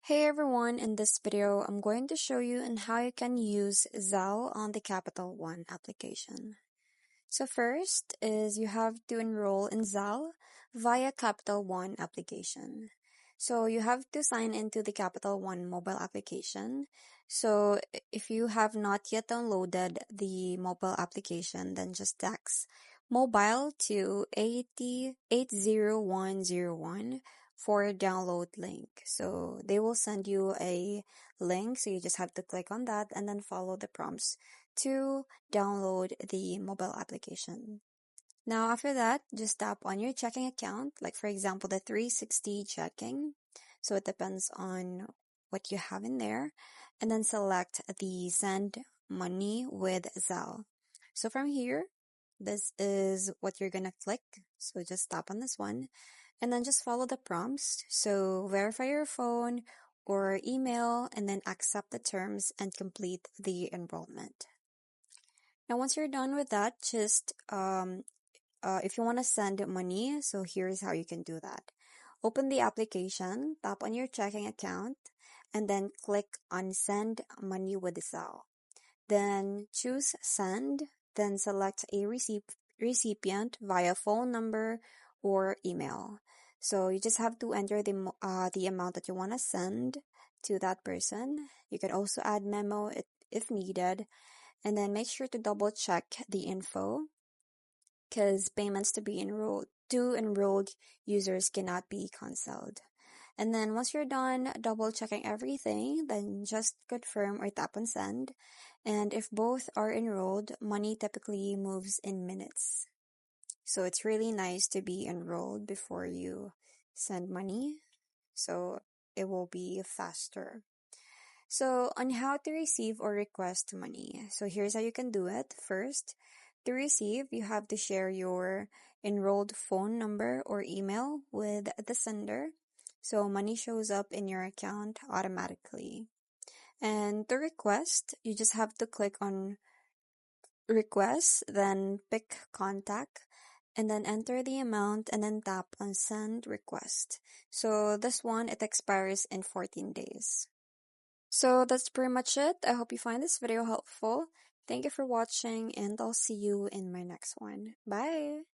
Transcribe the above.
Hey everyone, in this video, I'm going to show you on how you can use Zelle on the Capital One application. So first is you have to enroll in Zelle via Capital One application. So you have to sign into the Capital One mobile application. So if you have not yet downloaded the mobile application, then just text mobile to 80101 for download link. So they will send you a link, so you just have to click on that and then follow the prompts to download the mobile application. Now, after that, just tap on your checking account, like for example, the 360 checking. So it depends on what you have in there. And then select the send money with Zelle. So from here, this is what you're gonna click. So just tap on this one and then just follow the prompts. So verify your phone or email and then accept the terms and complete the enrollment. Now, once you're done with that, just if you want to send money, so here's how you can do that. Open the application, tap on your checking account, and then click on Send Money with Zelle. Then choose Send, then select a recipient via phone number or email. So you just have to enter the amount that you want to send to that person. You can also add memo if needed, and then make sure to double check the info because payments to enrolled users cannot be canceled. And then once you're done double checking everything, then just confirm or tap on send. And if both are enrolled, money typically moves in minutes. So it's really nice to be enrolled before you send money. So it will be faster. So on how to receive or request money. So here's how you can do it. First, to receive, you have to share your enrolled phone number or email with the sender. So money shows up in your account automatically. And to request, you just have to click on request, then pick contact, and then enter the amount and then tap on send request. So this one, it expires in 14 days. So that's pretty much it. I hope you find this video helpful. Thank you for watching and I'll see you in my next one. Bye!